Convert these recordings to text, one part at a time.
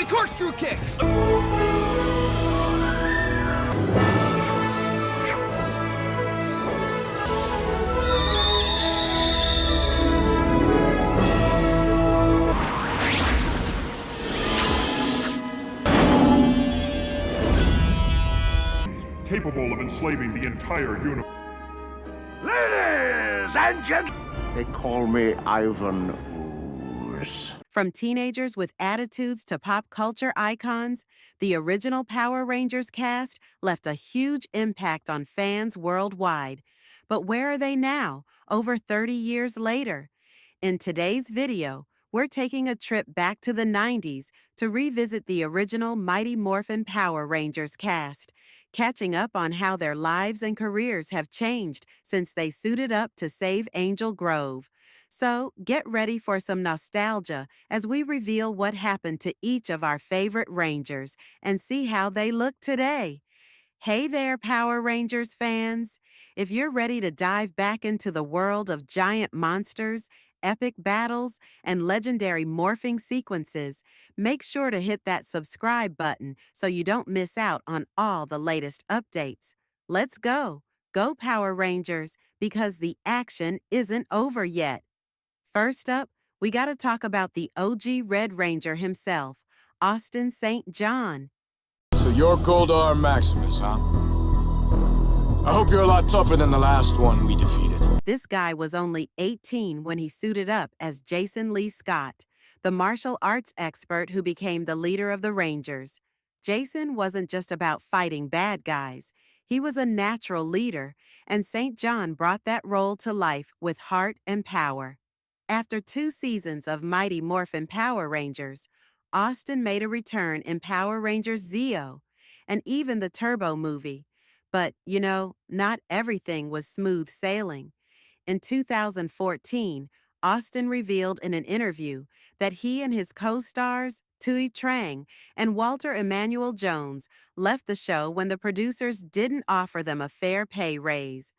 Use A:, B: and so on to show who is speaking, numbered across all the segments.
A: One-handed corkscrew kicks!
B: Capable of enslaving the entire universe.
C: Ladies and gentlemen, they call me Ivan Ooze.
D: From teenagers with attitudes to pop culture icons, the original Power Rangers cast left a huge impact on fans worldwide. But where are they now, over 30 years later? In today's video, we're taking a trip back to the 90s to revisit the original Mighty Morphin Power Rangers cast, catching up on how their lives and careers have changed since they suited up to save Angel Grove. So, get ready for some nostalgia as we reveal what happened to each of our favorite Rangers and see how they look today. Hey there, Power Rangers fans! If you're ready to dive back into the world of giant monsters, epic battles, and legendary morphing sequences, make sure to hit that subscribe button so you don't miss out on all the latest updates. Let's go! Go Power Rangers, because the action isn't over yet. First up, we gotta talk about the OG Red Ranger himself, Austin St. John.
E: So you're Goldar Maximus, huh? I hope you're a lot tougher than the last one we defeated.
D: This guy was only 18 when he suited up as Jason Lee Scott, the martial arts expert who became the leader of the Rangers. Jason wasn't just about fighting bad guys. He was a natural leader, and St. John brought that role to life with heart and power. After 2 seasons of Mighty Morphin Power Rangers, Austin made a return in Power Rangers Zeo, and even the Turbo movie. But, not everything was smooth sailing. In 2014, Austin revealed in an interview that he and his co-stars, Tui Trang and Walter Emmanuel Jones, left the show when the producers didn't offer them a fair pay raise.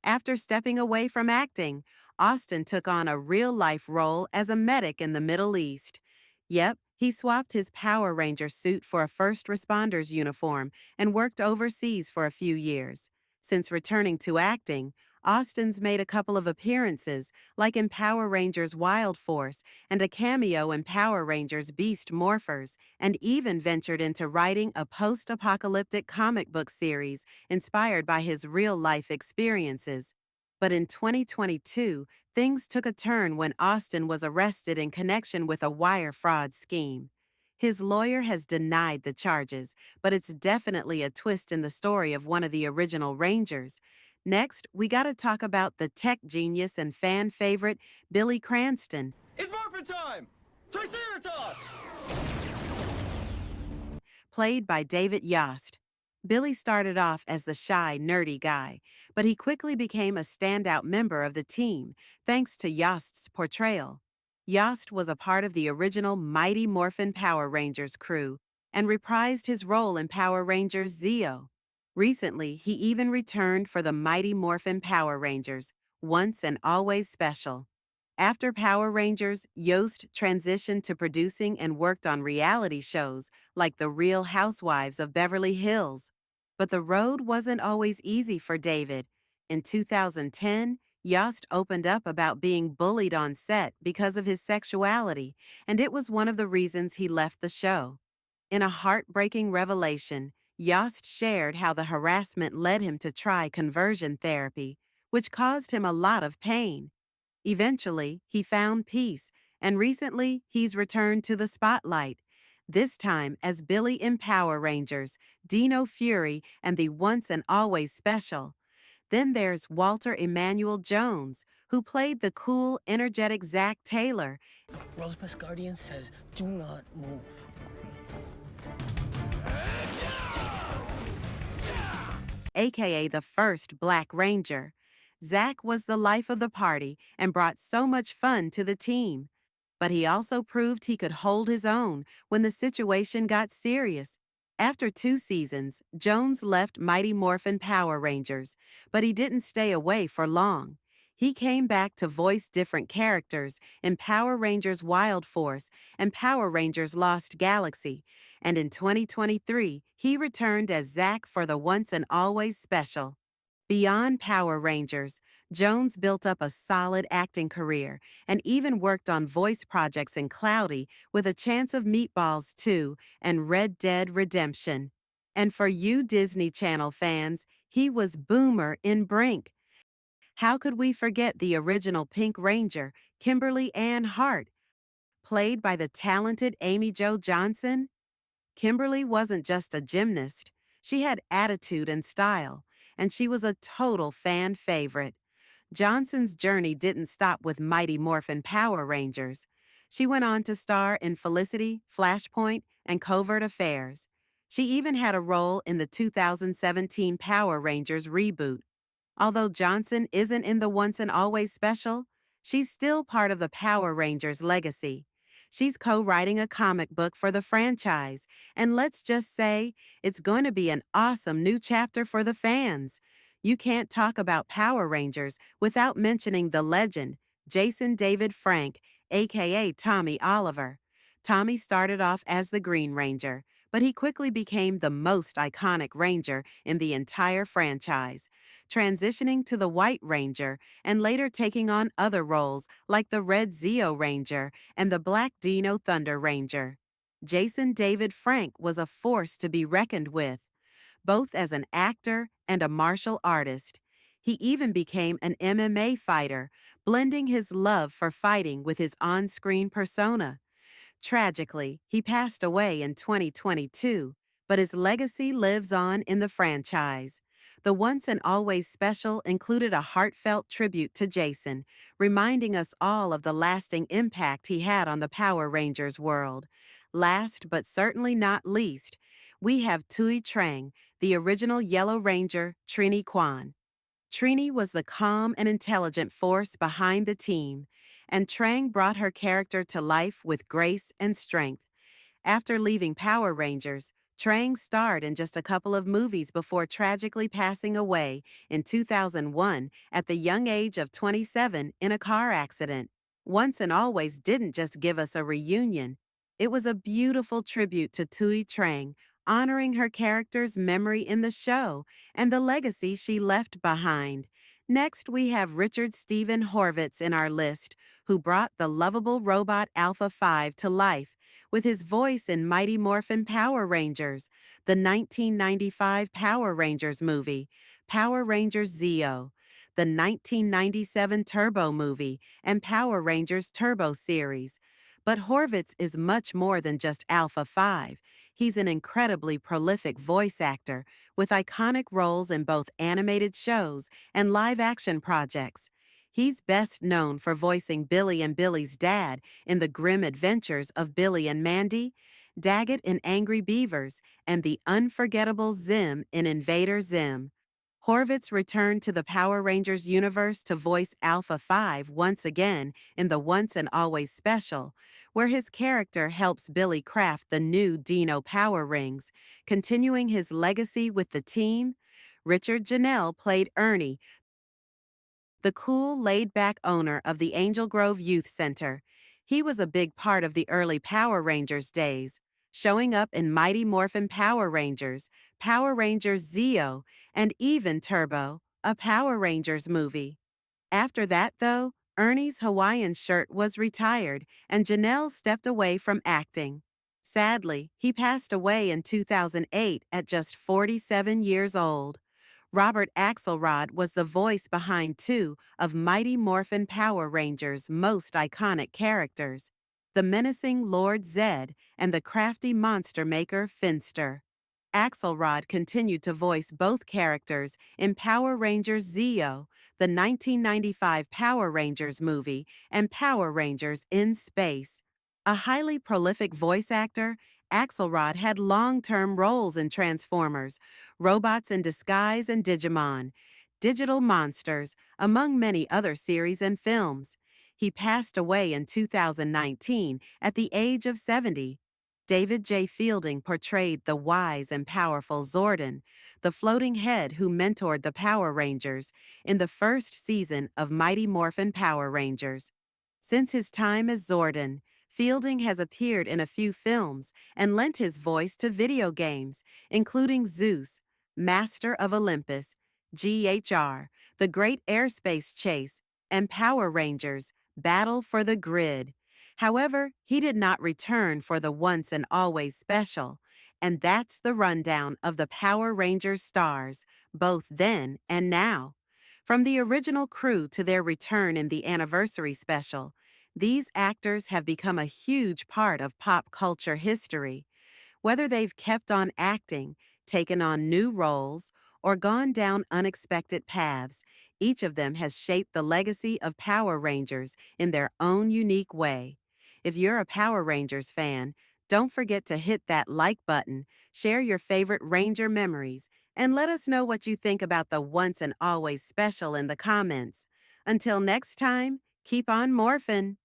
D: After stepping away from acting, Austin took on a real-life role as a medic in the Middle East. Yep, he swapped his Power Ranger suit for a first responder's uniform and worked overseas for a few years. Since returning to acting, Austin's made a couple of appearances, like in Power Rangers Wild Force and a cameo in Power Rangers Beast Morphers, and even ventured into writing a post-apocalyptic comic book series inspired by his real-life experiences. But in 2022, things took a turn when Austin was arrested in connection with a wire fraud scheme. His lawyer has denied the charges, but it's definitely a twist in the story of one of the original Rangers. Next, we gotta talk about the tech genius and fan favorite, Billy Cranston.
A: It's Morphin time! Triceratops!
D: Played by David Yost. Billy started off as the shy, nerdy guy, but he quickly became a standout member of the team, thanks to Yost's portrayal. Yost was a part of the original Mighty Morphin Power Rangers crew and reprised his role in Power Rangers Zeo. Recently, he even returned for the Mighty Morphin Power Rangers, Once and Always Special. After Power Rangers, Yost transitioned to producing and worked on reality shows like The Real Housewives of Beverly Hills. But the road wasn't always easy for David. In 2010, Yost opened up about being bullied on set because of his sexuality, and it was one of the reasons he left the show. In a heartbreaking revelation, Yost shared how the harassment led him to try conversion therapy, which caused him a lot of pain. Eventually, he found peace, and recently, he's returned to the spotlight, this time as Billy in Power Rangers, Dino Fury, and the Once and Always Special. Then there's Walter Emmanuel Jones, who played the cool, energetic Zach Taylor.
F: World's Best Guardian says, do not move.
D: AKA the first Black Ranger. Zach was the life of the party and brought so much fun to the team. But he also proved he could hold his own when the situation got serious. After 2 seasons, Jones left Mighty Morphin Power Rangers, but he didn't stay away for long. He came back to voice different characters in Power Rangers Wild Force and Power Rangers Lost Galaxy, and in 2023, he returned as Zack for the Once and Always special. Beyond Power Rangers, Jones built up a solid acting career and even worked on voice projects in Cloudy with a Chance of Meatballs 2 and Red Dead Redemption. And for you Disney Channel fans, he was Boomer in Brink. How could we forget the original Pink Ranger, Kimberly Ann Hart, played by the talented Amy Jo Johnson? Kimberly wasn't just a gymnast. She had attitude and style, and she was a total fan favorite. Johnson's journey didn't stop with Mighty Morphin Power Rangers. She went on to star in Felicity, Flashpoint, and Covert Affairs. She even had a role in the 2017 Power Rangers reboot. Although Johnson isn't in the Once and Always special, she's still part of the Power Rangers legacy. She's co-writing a comic book for the franchise, and let's just say it's going to be an awesome new chapter for the fans. You can't talk about Power Rangers without mentioning the legend, Jason David Frank, aka Tommy Oliver. Tommy started off as the Green Ranger, but he quickly became the most iconic Ranger in the entire franchise, transitioning to the White Ranger and later taking on other roles like the Red Zeo Ranger and the Black Dino Thunder Ranger. Jason David Frank was a force to be reckoned with, both as an actor and a martial artist. He even became an MMA fighter, blending his love for fighting with his on-screen persona. Tragically, he passed away in 2022, but his legacy lives on in the franchise. The Once and Always special included a heartfelt tribute to Jason, reminding us all of the lasting impact he had on the Power Rangers world. Last but certainly not least, we have Tui Trang, the original Yellow Ranger, Trini Kwan. Trini was the calm and intelligent force behind the team, and Trang brought her character to life with grace and strength. After leaving Power Rangers, Trang starred in just a couple of movies before tragically passing away in 2001 at the young age of 27 in a car accident. Once and Always didn't just give us a reunion. It was a beautiful tribute to Tui Trang, honoring her character's memory in the show and the legacy she left behind. Next, we have Richard Steven Horvitz in our list, who brought the lovable robot Alpha 5 to life with his voice in Mighty Morphin Power Rangers, the 1995 Power Rangers movie, Power Rangers Zeo, the 1997 Turbo movie, and Power Rangers Turbo series. But Horvitz is much more than just Alpha 5. He's an incredibly prolific voice actor with iconic roles in both animated shows and live-action projects. He's best known for voicing Billy and Billy's dad in The Grim Adventures of Billy and Mandy, Daggett in Angry Beavers, and the unforgettable Zim in Invader Zim. Horvitz returned to the Power Rangers universe to voice Alpha 5 once again in the Once and Always special, where his character helps Billy craft the new Dino Power Rings, continuing his legacy with the team. Richard Janelle played Ernie, the cool, laid-back owner of the Angel Grove Youth Center. He was a big part of the early Power Rangers days, showing up in Mighty Morphin Power Rangers, Power Rangers Zeo, and even Turbo, a Power Rangers movie. After that, though, Ernie's Hawaiian shirt was retired, and Janelle stepped away from acting. Sadly, he passed away in 2008 at just 47 years old. Robert Axelrod was the voice behind two of Mighty Morphin Power Rangers' most iconic characters, the menacing Lord Zed and the crafty monster maker Finster. Axelrod continued to voice both characters in Power Rangers Zeo, the 1995 Power Rangers movie, and Power Rangers in Space. A highly prolific voice actor, Axelrod had long-term roles in Transformers, Robots in Disguise, and Digimon, Digital Monsters, among many other series and films. He passed away in 2019 at the age of 70. David J. Fielding portrayed the wise and powerful Zordon, the floating head who mentored the Power Rangers in the first season of Mighty Morphin Power Rangers. Since his time as Zordon, Fielding has appeared in a few films and lent his voice to video games, including Zeus, Master of Olympus, GHR, The Great Airspace Chase, and Power Rangers, Battle for the Grid. However, he did not return for the Once and Always special, and that's the rundown of the Power Rangers stars, both then and now. From the original crew to their return in the anniversary special, these actors have become a huge part of pop culture history. Whether they've kept on acting, taken on new roles, or gone down unexpected paths, each of them has shaped the legacy of Power Rangers in their own unique way. If you're a Power Rangers fan, don't forget to hit that like button, share your favorite Ranger memories, and let us know what you think about the Once and Always special in the comments. Until next time, keep on morphin'.